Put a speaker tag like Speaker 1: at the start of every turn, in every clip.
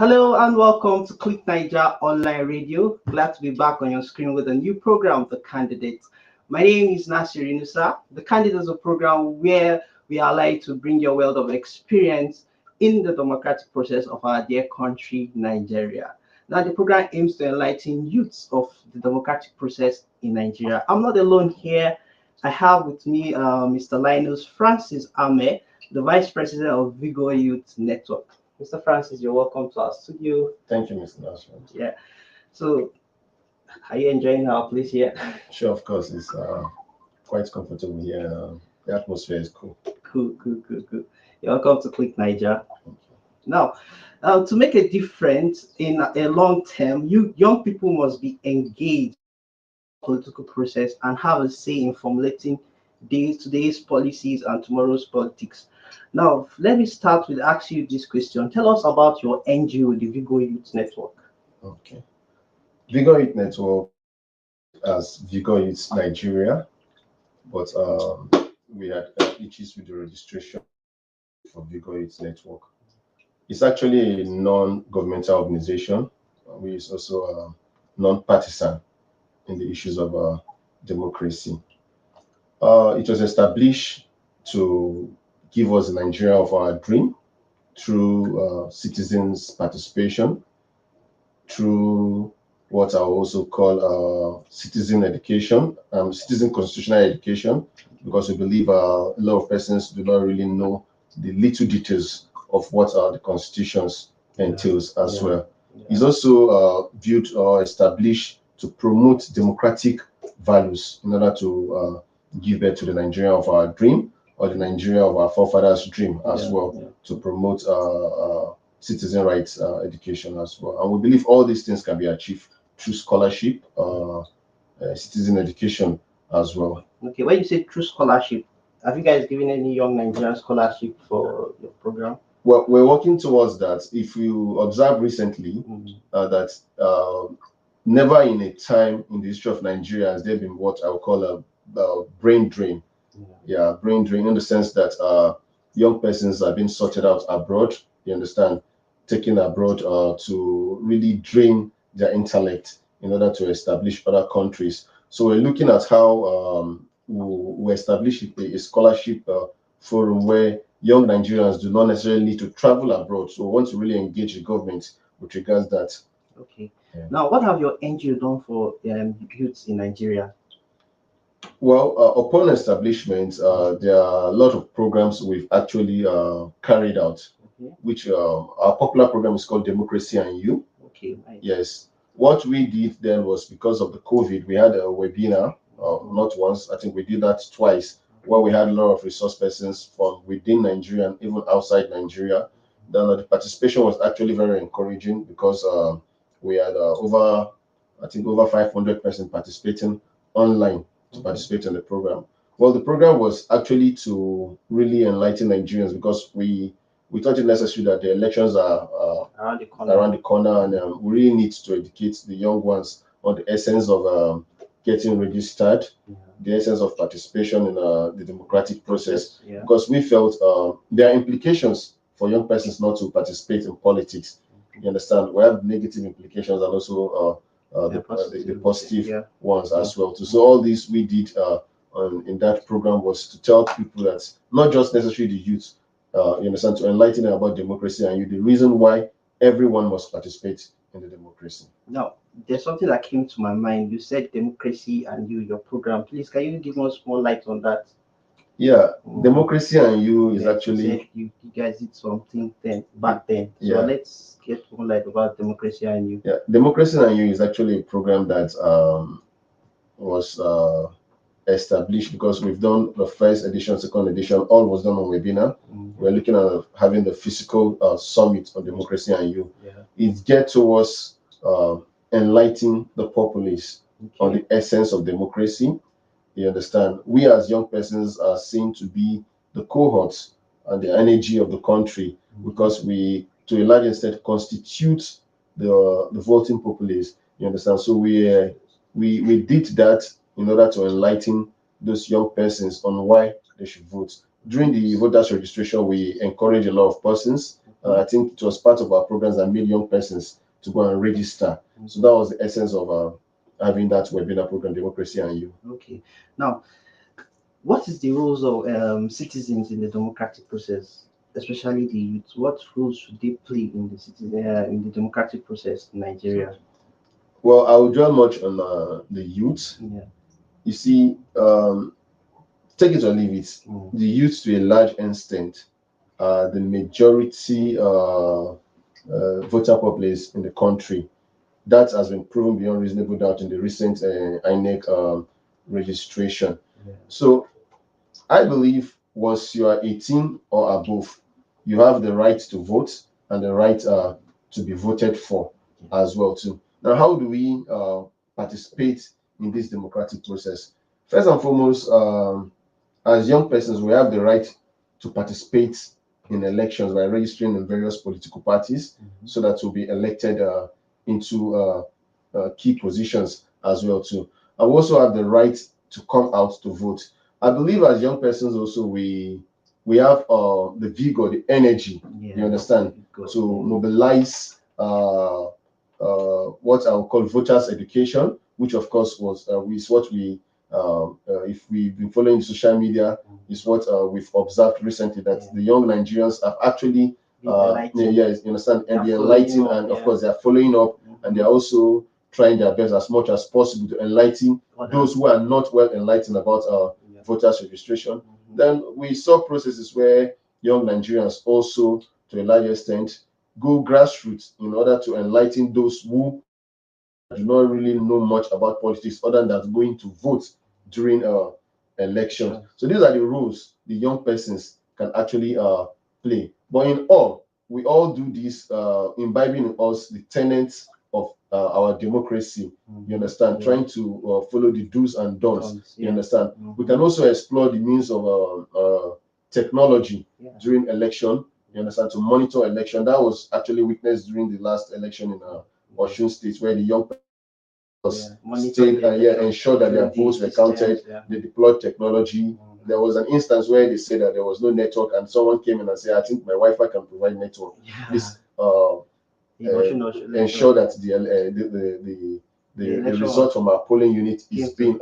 Speaker 1: Hello and welcome to Click Naija online radio. Glad to be back on your screen with a new program, The Candidates. My name is Nasir Inusa. The Candidates is a program where we are allowed to bring your wealth of experience in the democratic process of our dear country, Nigeria. Now, the program aims to enlighten youths of the democratic process in Nigeria. I'm not alone here. I have with me Mr. Linus Francis Ame, the Vice President of Vigo Youth Network. Mr. Francis, you're welcome to our studio.
Speaker 2: Thank you, Mr. Nasser.
Speaker 1: Yeah. So, are you enjoying our place here?
Speaker 2: Sure, of course. It's quite comfortable here. The atmosphere is cool.
Speaker 1: Cool. You're welcome to Click Niger. Now, to make a difference in a long term, you young people must be engaged in the political process and have a say in formulating today's policies and tomorrow's politics. Now, let me start with asking you this question. Tell us about your NGO, the Vigo Youth Network.
Speaker 2: Okay. Vigo Youth Network as Vigo Youth Nigeria, but we had issues with the registration for Vigo Youth Network. It's actually a non-governmental organization, which is also non-partisan in the issues of democracy. It was established to give us the Nigeria of our dream through citizens' participation, through what I also call citizen education, citizen constitutional education, because we believe a lot of persons do not really know the little details of what the constitutions entails as well. It's also viewed or established to promote democratic values in order to give birth to the Nigeria of our dream, or the Nigeria of our forefathers' dream as well, to promote citizen rights education as well. And we believe all these things can be achieved through scholarship, citizen education as well.
Speaker 1: Okay, when you say through scholarship, have you guys given any young Nigerian scholarship for your program?
Speaker 2: Well, we're working towards that. If you observe recently, that never in a time in the history of Nigeria has there been what I would call a brain drain. Yeah, brain drain in the sense that young persons are being sorted out abroad, you understand, taken abroad to really drain their intellect in order to establish other countries. So we're looking at how we establish a scholarship forum where young Nigerians do not necessarily need to travel abroad. So we want to really engage the government with regards that.
Speaker 1: Okay. Yeah. Now, what have your NGO done for youths in Nigeria?
Speaker 2: Well, upon establishment, there are a lot of programs we've actually carried out, which our popular program is called Democracy and You.
Speaker 1: Okay. Nice.
Speaker 2: Yes. What we did then was, because of the COVID, we had a webinar, not once, I think we did that twice, where we had a lot of resource persons from within Nigeria and even outside Nigeria. Then the participation was actually very encouraging, because we had over 500 persons participating online to participate in the program. Well, the program was actually to really enlighten Nigerians, because we thought it necessary that the elections are around the corner, and we really need to educate the young ones on the essence of getting registered, the essence of participation in the democratic process, because we felt there are implications for young persons not to participate in politics. You understand? We have negative implications and also the positive ones as well. So all this we did in that program was to tell people that not just necessarily the youth, you understand, to enlighten them about democracy and you, the reason why everyone must participate in the democracy.
Speaker 1: Now, there's something that came to my mind. You said democracy and you, your program. Please, can you give us more light on that?
Speaker 2: Yeah, Democracy and You is actually...
Speaker 1: You guys did something back then. So let's get more light about Democracy and You.
Speaker 2: Yeah, Democracy and You is actually a program that was established because we've done the first edition, second edition, all was done on webinar. We're looking at having the physical summit on Democracy and You. It gets towards enlightening the populace on the essence of democracy. You understand? We as young persons are seen to be the cohorts and the energy of the country, because we, to a large extent, constitute the voting populace. You understand? So we did that in order to enlighten those young persons on why they should vote. During the voters registration, we encourage a lot of persons I think it was part of our programs that made young persons to go and register. So that was the essence of having that webinar program, Democracy and You.
Speaker 1: Okay. Now, what is the roles of citizens in the democratic process, especially the youth? What roles should they play in the in the democratic process in Nigeria?
Speaker 2: Well, I will draw much on the youth.
Speaker 1: Yeah.
Speaker 2: You see, take it or leave it, the youth to a large extent, the majority voter populace in the country. That has been proven beyond reasonable doubt in the recent INEC registration.
Speaker 1: Yeah.
Speaker 2: So I believe once you are 18 or above, you have the right to vote and the right to be voted for as well too. Now, how do we participate in this democratic process? First and foremost, as young persons, we have the right to participate in elections by registering in various political parties so that we'll be elected into key positions as well too. And we also have the right to come out to vote. I believe as young persons also we have the vigor, the energy, you understand, to mobilize what I would call voters education, which of course was is what we if we've been following social media, is what we've observed recently, that the young Nigerians have actually yes, you understand, and be enlightened, and of course they are following up, and they are also trying their best as much as possible to enlighten those who are not well enlightened about voters registration. Then we saw processes where young Nigerians also, to a large extent, go grassroots in order to enlighten those who do not really know much about politics other than going to vote during elections. So these are the rules the young persons can actually play. But in all, we all do this, imbibing in us the tenets of our democracy. You understand? Trying to follow the do's and don'ts. You understand? We can also explore the means of technology during election. You understand? To monitor election. That was actually witnessed during the last election in Osun State, where the young stayed and ensured that their votes were counted. They deployed technology. There was an instance where they said that there was no network, and someone came in and said, "I think my Wi-Fi can provide network." This ensure that the result from our polling unit is being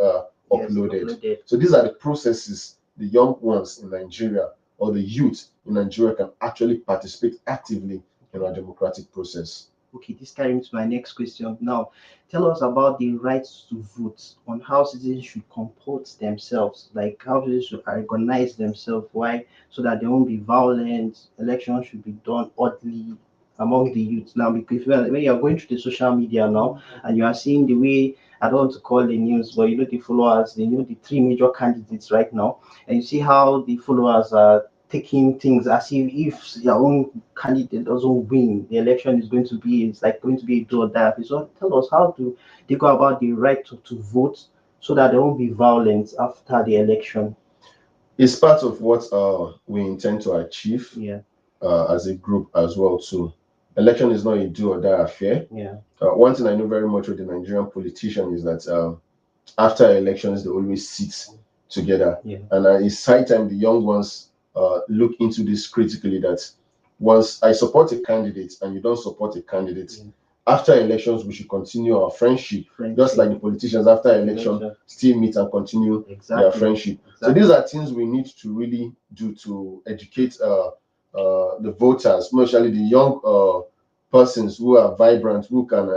Speaker 2: uploaded. So these are the processes the young ones in Nigeria or the youth in Nigeria can actually participate actively in our democratic process.
Speaker 1: Okay, this carries me to my next question. Now, tell us about the rights to vote, on how citizens should comport themselves, like how citizens should organize themselves. Why? So that they won't be violent. Elections should be done orderly among the youth. Now, because when you are going through the social media now and you are seeing the way, I don't want to call the news, but you know the followers, they know the three major candidates right now, and you see how the followers are taking things as if your own candidate doesn't win, the election is going to be, it's like going to be a do or die. So tell us, how do they go about the right to vote so that there won't be violence after the election?
Speaker 2: It's part of what we intend to achieve as a group as well too. Election is not a do or die affair. One thing I know very much with the Nigerian politician is that after elections they always sit together, and it's high time the young ones look into this critically, that once I support a candidate and you don't support a candidate, after elections we should continue our friendship, just like the politicians after election still meet and continue their friendship. So these are things we need to really do to educate the voters, especially the young persons who are vibrant, who can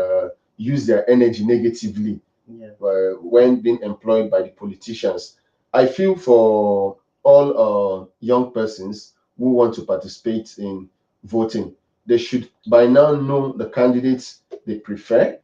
Speaker 2: use their energy negatively when being employed by the politicians. I feel for all young persons who want to participate in voting, they should by now know the candidates they prefer.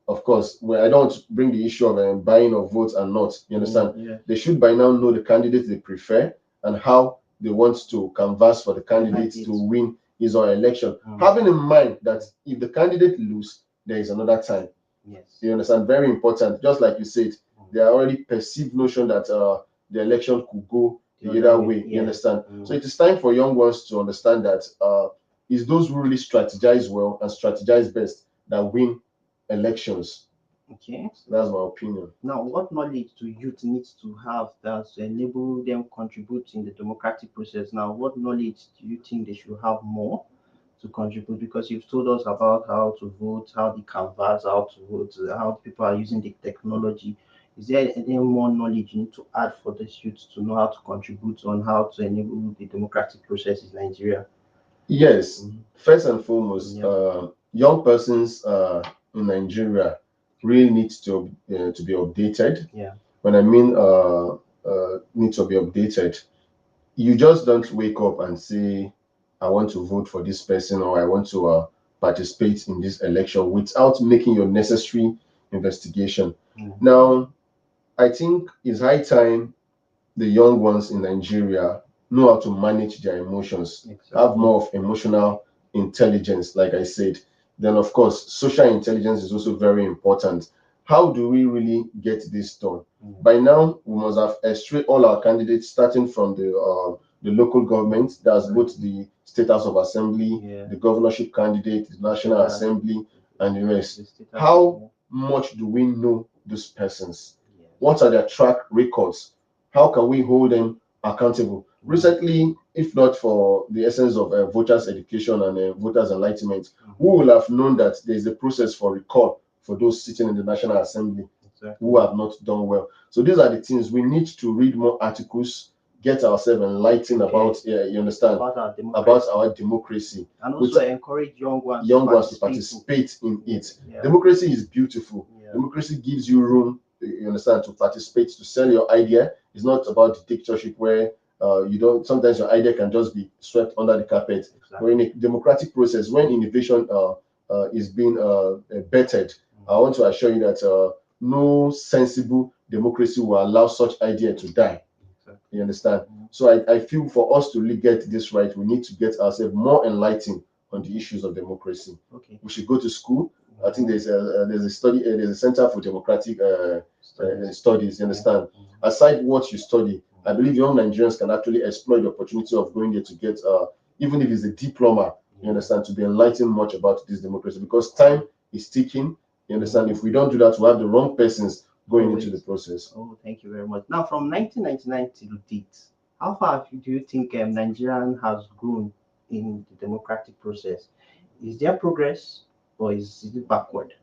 Speaker 2: Of course, I don't bring the issue of buying of votes and not. You understand? They should by now know the candidates they prefer and how they want to canvass for the candidates to win his or her election. Having in mind that if the candidate lose, there is another time. You understand? Very important. Just like you said, there are already perceived notion that the election could go the other way. You understand? So it is time for young ones to understand that it's those who really strategize well and strategize best that win elections.
Speaker 1: Okay,
Speaker 2: that's my opinion.
Speaker 1: Now, what knowledge do youth need to have that to enable them contribute in the democratic process? Now, what knowledge do you think they should have more to contribute? Because you've told us about how to vote, how the canvas, how to vote, how people are using the technology. Is there any more knowledge you need to add for the youth to know how to contribute on how to enable the democratic process in Nigeria?
Speaker 2: Yes,
Speaker 1: Mhm.
Speaker 2: first and foremost,
Speaker 1: Yeah,
Speaker 2: young persons in Nigeria really need to be updated.
Speaker 1: yeah,
Speaker 2: When I mean need to be updated, you just don't wake up and say, I want to vote for this person or I want to participate in this election without making your necessary investigation.
Speaker 1: mm,
Speaker 2: Now, I think it's high time the young ones in Nigeria know how to manage their emotions, have
Speaker 1: exactly.
Speaker 2: more of emotional intelligence, like I said. Then, of course, social intelligence is also very important. How do we really get this done?
Speaker 1: Mm,
Speaker 2: By now, we must have extracted all our candidates, starting from the local government, that's both
Speaker 1: exactly.
Speaker 2: the State House of Assembly,
Speaker 1: Yeah,
Speaker 2: the governorship candidate, the
Speaker 1: the
Speaker 2: National
Speaker 1: federal,
Speaker 2: Assembly, and the rest.
Speaker 1: the state
Speaker 2: How
Speaker 1: assembly.
Speaker 2: much do we know those persons?
Speaker 1: Yes.
Speaker 2: What are their track records? How can we hold them accountable?
Speaker 1: Mm,
Speaker 2: Recently, if not for the essence of voters' education and voters' enlightenment, we
Speaker 1: mhm,
Speaker 2: will have known that there is a process for recall for those sitting in the National Assembly who
Speaker 1: exactly.
Speaker 2: have not done well. So these are the things we need to read more articles, get ourselves enlightened about.
Speaker 1: Okay.
Speaker 2: You understand,
Speaker 1: About our
Speaker 2: about
Speaker 1: democracy
Speaker 2: our democracy,
Speaker 1: and
Speaker 2: with
Speaker 1: also encourage young ones to
Speaker 2: young ones to
Speaker 1: participate in.
Speaker 2: participate in
Speaker 1: Yeah,
Speaker 2: it.
Speaker 1: yeah,
Speaker 2: Democracy is beautiful.
Speaker 1: yeah.
Speaker 2: Democracy gives you room, you understand, to participate, to sell your idea. It's not about dictatorship where you don't. Sometimes your idea can just be swept under the carpet. But in
Speaker 1: Exactly.
Speaker 2: a democratic process, when innovation is being bettered, I
Speaker 1: Mhm,
Speaker 2: want to assure you that no sensible democracy will allow such idea to die. You
Speaker 1: exactly.
Speaker 2: understand?
Speaker 1: Mhm,
Speaker 2: So I feel for us to really get this right, we need to get ourselves more enlightened on the issues of democracy.
Speaker 1: okay.
Speaker 2: We should go to school. I think
Speaker 1: Mhm,
Speaker 2: there's a study there's a Center for Democratic
Speaker 1: studies.
Speaker 2: Studies. You
Speaker 1: Yeah.
Speaker 2: understand?
Speaker 1: Mhm,
Speaker 2: Aside what you study, I
Speaker 1: mhm,
Speaker 2: believe young Nigerians can actually exploit the opportunity of going there to get even if it's a diploma. You
Speaker 1: yeah.
Speaker 2: understand, to be enlightened much about this democracy because time is ticking. You understand?
Speaker 1: Mhm.
Speaker 2: If we don't do that, we have the wrong persons going
Speaker 1: Oh,
Speaker 2: into
Speaker 1: wait.
Speaker 2: the process.
Speaker 1: Oh, thank you very much. Now, from 1999 till date, how far do you think Nigerian has grown in the democratic process? Is there progress or is it backward?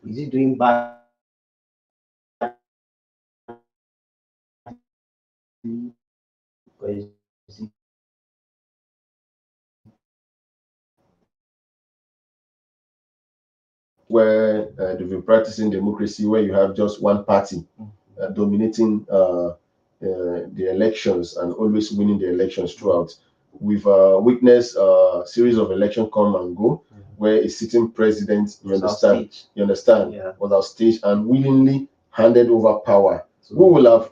Speaker 1: Is it doing badly or is it
Speaker 2: Where they've been practicing democracy, where you have just one party dominating the elections and always winning the elections throughout. We've witnessed a series of elections come and go, where a sitting president,
Speaker 1: was our stage? Yeah.
Speaker 2: was our stage and willingly handed over power. Who
Speaker 1: So
Speaker 2: will have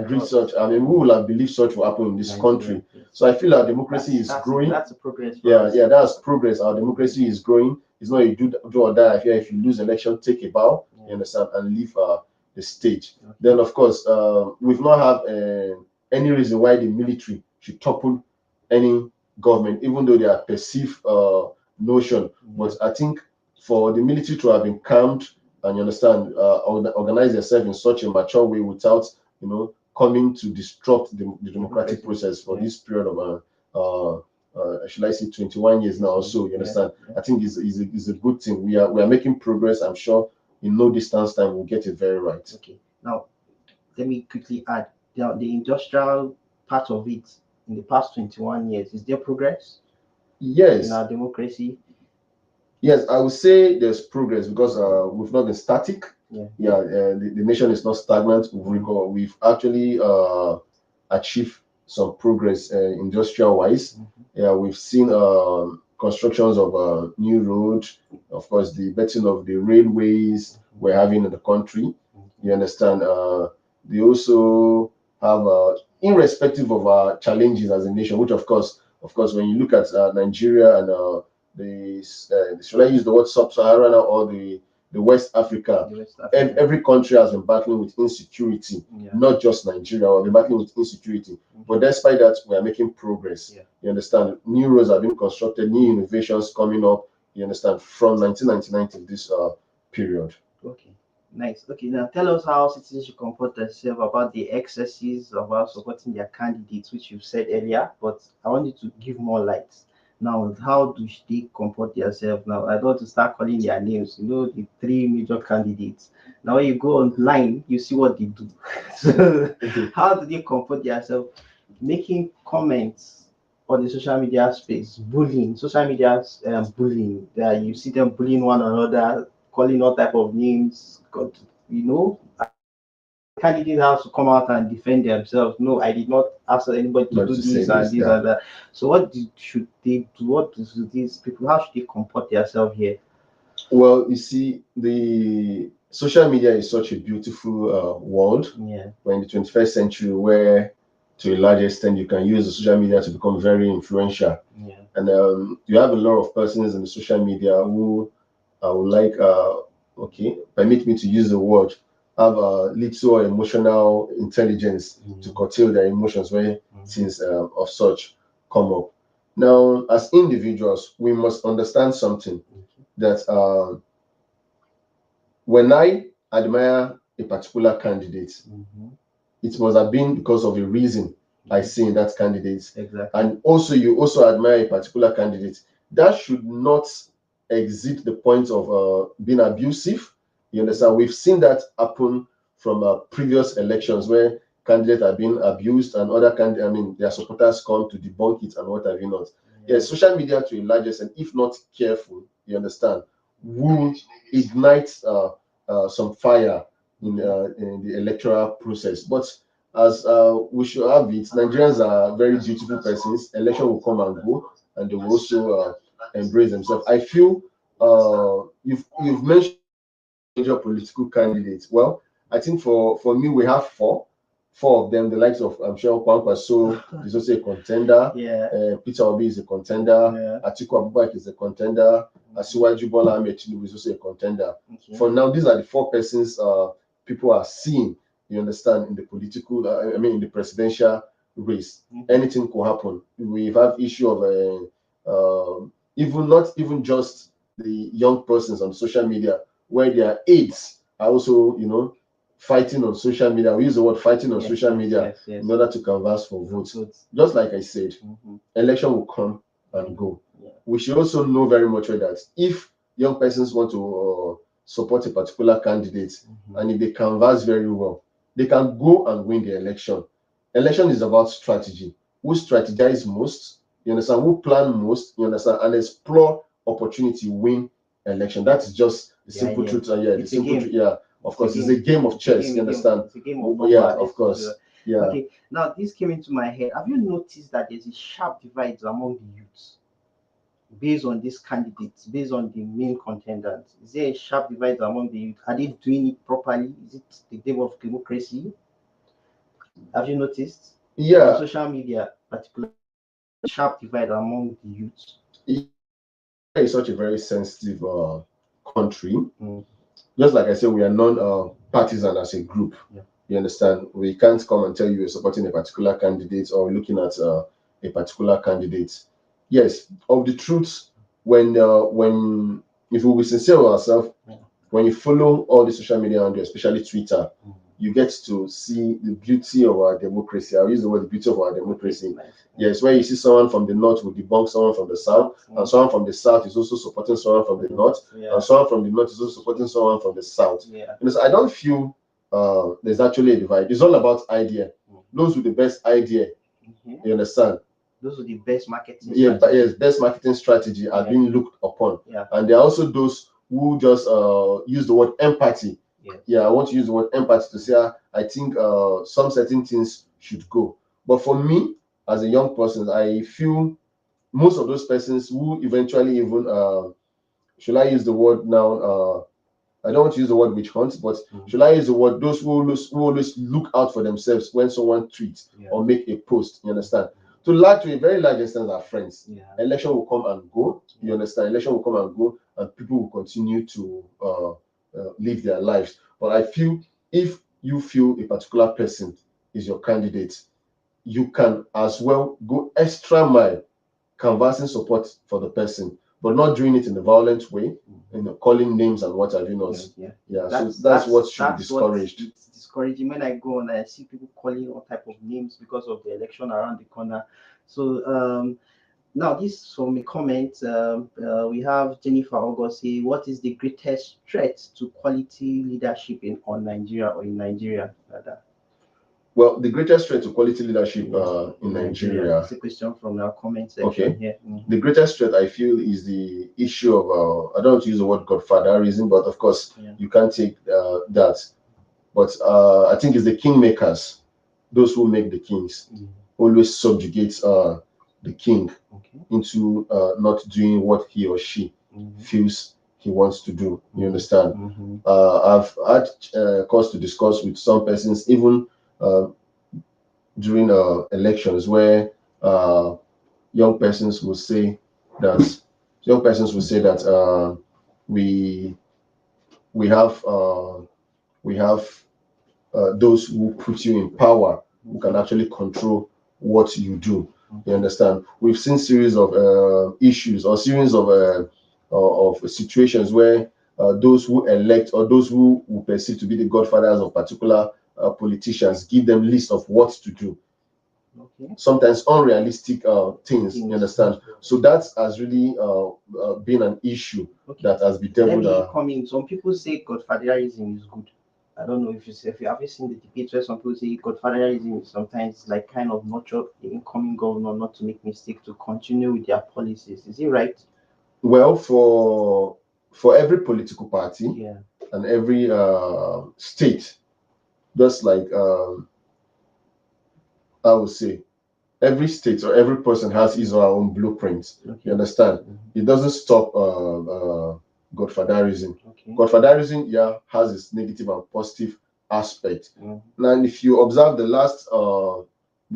Speaker 2: agreed
Speaker 1: not
Speaker 2: such? I mean, who will have believed such will happen in this
Speaker 1: Nigeria.
Speaker 2: country?
Speaker 1: Yes.
Speaker 2: So I feel our democracy is growing.
Speaker 1: That's a progress for
Speaker 2: Yeah,
Speaker 1: us.
Speaker 2: yeah, that's progress. Our democracy is growing. It's not a do or die affair. If you lose election, take a bow, you
Speaker 1: Yeah.
Speaker 2: understand, and leave the stage.
Speaker 1: Okay.
Speaker 2: Then, of course, we've not have any reason why the military should topple any government, even though they are perceived notion.
Speaker 1: Yeah.
Speaker 2: But I think for the military to have been calmed and you understand, organize themselves in such a mature way without, coming to disrupt the democratic
Speaker 1: Democracy.
Speaker 2: process for
Speaker 1: Yeah.
Speaker 2: this period of should I say 21 years now or so, you
Speaker 1: Yeah.
Speaker 2: understand?
Speaker 1: Yeah.
Speaker 2: I think is a good thing. We are making progress. I'm sure in no distance time we'll get it very right.
Speaker 1: Okay. Now, let me quickly add the industrial part of it in the past 21 years. Is there progress in
Speaker 2: Yes,
Speaker 1: our democracy?
Speaker 2: yes, I would say there's progress because we've not been static.
Speaker 1: Yeah.
Speaker 2: Yeah, the nation is not stagnant. We've actually achieved some progress industrial wise.
Speaker 1: Mhm.
Speaker 2: Yeah, we've seen constructions of new roads, of course, the betting of the railways we're having in the country. You
Speaker 1: Mhm.
Speaker 2: understand? They also have, irrespective of our challenges as a nation, which of course, when you look at Nigeria and should I use the word sub-Saharan or the West Africa?
Speaker 1: The West Africa.
Speaker 2: Every country has been battling with insecurity,
Speaker 1: Yeah.
Speaker 2: not just Nigeria. We've been battling with insecurity, but despite that, we are making progress.
Speaker 1: Yeah.
Speaker 2: You understand? New roads are being constructed, new innovations coming up. You understand? From 1999 to this period.
Speaker 1: Okay. Nice. Okay. Now tell us how citizens should comport themselves about the excesses about supporting their candidates, which you said earlier. But I want you to give more light. Now, how do they comport themselves? Now, I don't want to start calling their names. You know, the three major candidates. Now, when you go online, you see what they do. So, how do they comport themselves? Making comments on the social media space, bullying, social media bullying. You see them bullying one another, calling all type of names. God, you know, candidates have to come out and defend themselves. No, I did not ask anybody to
Speaker 2: Not
Speaker 1: do
Speaker 2: to say
Speaker 1: this and
Speaker 2: this,
Speaker 1: this
Speaker 2: yeah.
Speaker 1: and that. So should they do? What do these people? How should they comport themselves here?
Speaker 2: Well, you see, the social media is such a beautiful world.
Speaker 1: Yeah,
Speaker 2: We're in the 21st century where, to a large extent, you can use the social media to become very influential.
Speaker 1: yeah,
Speaker 2: And you have a lot of persons in the social media who would like, okay, permit me to use the word, have a little emotional intelligence to
Speaker 1: mm,
Speaker 2: curtail their emotions when
Speaker 1: mm,
Speaker 2: things of such come up. Now, as individuals, we must understand something
Speaker 1: okay,
Speaker 2: that when I admire a particular candidate,
Speaker 1: mhm,
Speaker 2: it must have been because of a reason I
Speaker 1: yeah,
Speaker 2: see in that candidate.
Speaker 1: exactly.
Speaker 2: And also, you also admire a particular candidate. That should not exceed the point of being abusive. You understand? We've seen that happen from previous elections where candidates have been abused and other candidates, I mean, their supporters come to debunk it and what have you not.
Speaker 1: Yeah,
Speaker 2: Yes, social media to a large extent, if not careful, you understand, will ignite some fire in the electoral process. But as we should have it, Nigerians are very beautiful persons. Election will come and go, and they will also embrace themselves. I feel you've mentioned major political candidates. Well, I think for me we have four of them. The likes of I'm sure Kwankwaso is also a contender.
Speaker 1: yeah,
Speaker 2: Peter Obi is a contender.
Speaker 1: yeah.
Speaker 2: Atiku Abubakar is a contender. Asiwaju Bola Ahmed Tinubu is also a contender.
Speaker 1: Okay.
Speaker 2: For now, these are the four persons people are seeing. You understand in the political, I mean, in the presidential race, anything could happen. We've had issue of even not even just the young persons on social media where their aides are also, fighting on social media. We use the word fighting on
Speaker 1: Yes,
Speaker 2: social
Speaker 1: yes,
Speaker 2: media
Speaker 1: yes, yes.
Speaker 2: in order to canvass for votes.
Speaker 1: Votes.
Speaker 2: Just like I said,
Speaker 1: Mhm,
Speaker 2: election will come and go.
Speaker 1: yeah,
Speaker 2: We should also know very much well that if young persons want to support a particular candidate and if they canvass very well, they can go and win the election. Election is about strategy. Who strategize most, you understand, who plan most, you understand, and explore opportunity, win election. That is just the
Speaker 1: the
Speaker 2: simple
Speaker 1: idea.
Speaker 2: truth. Yeah, the
Speaker 1: It's a
Speaker 2: simple truth.
Speaker 1: game.
Speaker 2: Yeah, of
Speaker 1: It's a
Speaker 2: course, it's a
Speaker 1: game.
Speaker 2: game of
Speaker 1: It's a
Speaker 2: chess.
Speaker 1: game.
Speaker 2: You understand?
Speaker 1: It's a game of
Speaker 2: Yeah,
Speaker 1: number.
Speaker 2: of course. Yeah.
Speaker 1: Okay. Now this came into my head. Have you noticed that there's a sharp divide among the youths based on these candidates, based on the main contenders? Is there a sharp divide among the youth? Are they doing it properly? Is it the day of democracy? Have you noticed on
Speaker 2: Yeah,
Speaker 1: social media, particularly sharp divide among the youths?
Speaker 2: is such a very sensitive country.
Speaker 1: Mm,
Speaker 2: Just like I said, we are non-partisan as a group.
Speaker 1: yeah.
Speaker 2: You understand? We can't come and tell you we're supporting a particular candidate or looking at a particular candidate. Yes, of the truth, when if we be sincere with ourselves,
Speaker 1: Yeah.
Speaker 2: when you follow all the social media and especially Twitter,
Speaker 1: Mm.
Speaker 2: you get to see the beauty of our democracy. I'll use the word the beauty of our
Speaker 1: Okay,
Speaker 2: democracy.
Speaker 1: nice.
Speaker 2: Yes, where you see someone from the north will debunk someone from the south, and someone from the south is also supporting someone from the north,
Speaker 1: Yeah.
Speaker 2: and someone from the north is also supporting someone from the south.
Speaker 1: Yeah.
Speaker 2: Because I don't feel there's actually a divide. It's all about idea. Those with the best idea,
Speaker 1: Mhm.
Speaker 2: you understand?
Speaker 1: Those are the best marketing
Speaker 2: Yeah, but
Speaker 1: strategy.
Speaker 2: yes, best marketing strategy are
Speaker 1: Yeah.
Speaker 2: being looked upon.
Speaker 1: Yeah.
Speaker 2: And there are also those who just use the word empathy.
Speaker 1: Yes.
Speaker 2: Yeah, I want to use the word empathy to say I think some certain things should go. But for me, as a young person, I feel most of those persons who eventually even should I use the word now? I don't want to use the word witch hunt, but should I use the word those who always look out for themselves when someone tweets
Speaker 1: Yeah.
Speaker 2: or make a post? You understand? To a very large extent, are friends.
Speaker 1: Yeah.
Speaker 2: Election will come and go. You understand? Election will come and go, and people will continue to live their lives. But I feel if you feel a particular person is your candidate, you can as well go extra mile canvassing support for the person, but not doing it in a violent way, calling names and what have you not. Yeah, so that's what should be discouraged.
Speaker 1: It's discouraging when I go and I see people calling all type of names because of the election around the corner. So Now, this from a comment. We have Jennifer Ogosi. What is the greatest threat to quality leadership in on Nigeria or in Nigeria? Rather?
Speaker 2: Well, the greatest threat to quality leadership in
Speaker 1: Nigeria.
Speaker 2: Nigeria.
Speaker 1: It's a question from our comment section
Speaker 2: Okay.
Speaker 1: here.
Speaker 2: The greatest threat I feel is the issue of I don't want to use the word godfatherism, but of course you can't take that. But I think it's the kingmakers, those who make the kings, always subjugate the king into not doing what he or she feels he wants to do. You understand? I've had cause to discuss with some persons, even uh, during elections, where young persons will say that we we have we have those who put you in power, who can actually control what you do. You understand? We've seen series of issues or series of situations where those who elect or those who perceive to be the godfathers of particular politicians give them list of what to do. Sometimes unrealistic things. You understand? So that has really been an issue that has been deviled.
Speaker 1: Let me come in. Some people say godfatherism is good. I don't know if you have seen the debate where some people say godfatherism is sometimes like kind of nurture the incoming governor not to make mistake to continue with their policies. Is it right?
Speaker 2: Well, for every political party and every state, just like I would say, every state or every person has his or her own blueprint. You understand? It doesn't stop godfatherism. Godfatherism, has its negative and positive aspect. And if you observe the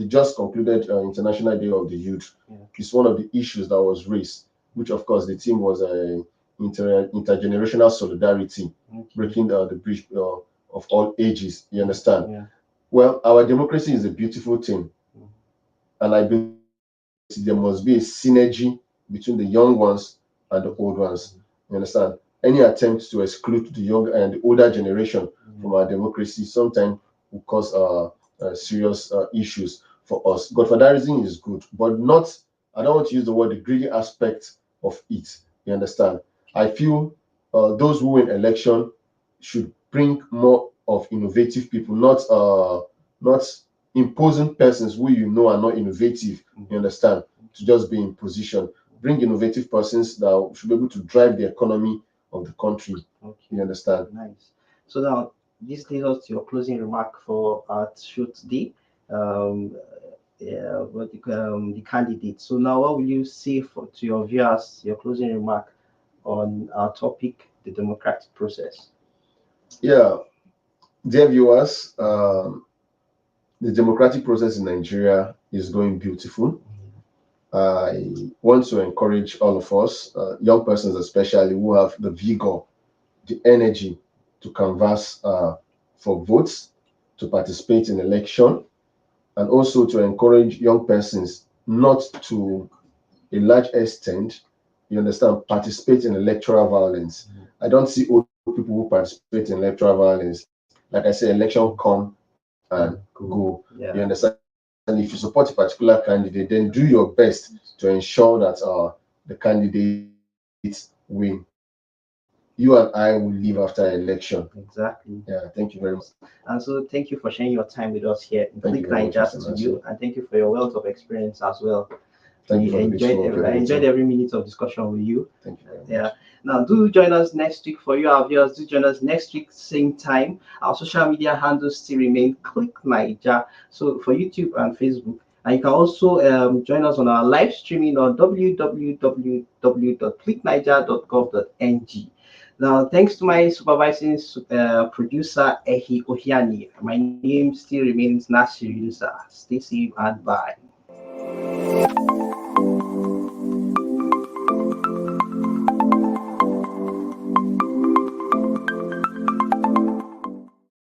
Speaker 2: just concluded International Day of the Youth, it's one of the issues that was raised, which of course the theme was intergenerational solidarity, breaking the bridge of all ages. You understand? Well, our democracy is a beautiful thing, and I believe there must be a synergy between the young ones and the old ones. You understand? Any attempt to exclude the young and the older generation from our democracy sometimes will cause serious issues for us. Godfatherism is good, but not, I don't want to use the word, the greedy aspect of it. You understand? I feel those who win election should bring more of innovative people, not imposing persons who you know are not innovative. You understand? To just be in position. Bring innovative persons that should be able to drive the economy of the country. You understand?
Speaker 1: Nice. So now this leads us to your closing remark for our show today. What the candidate. So now, what will you say to your viewers? Your closing remark on our topic, the democratic process.
Speaker 2: Yeah, dear viewers, the democratic process in Nigeria is going beautiful. I want to encourage all of us, young persons especially, who have the vigor, the energy to canvass for votes, to participate in election, and also to encourage young persons not to a large extent, you understand, participate in electoral violence. I don't see old people who participate in electoral violence. Like I say, election come and go. You understand? And if you support a particular candidate, then do your best to ensure that the candidates win. You and I will live after election.
Speaker 1: Exactly.
Speaker 2: Yeah, thank you very much.
Speaker 1: And so thank you for sharing your time with us here in Click Naija Studio, and thank you for your wealth of experience as well.
Speaker 2: Thank you for
Speaker 1: I enjoyed every minute of discussion with you.
Speaker 2: Thank you very much.
Speaker 1: Now, do join us next week for you, our viewers. Do join us next week, same time. Our social media handles still remain Click Naija. So for YouTube and Facebook. And you can also join us on our live streaming on www.clickniger.gov.ng. Now, thanks to my supervising producer, Ehi Ohiani. My name still remains Nasir Yunusa. Stay safe and bye.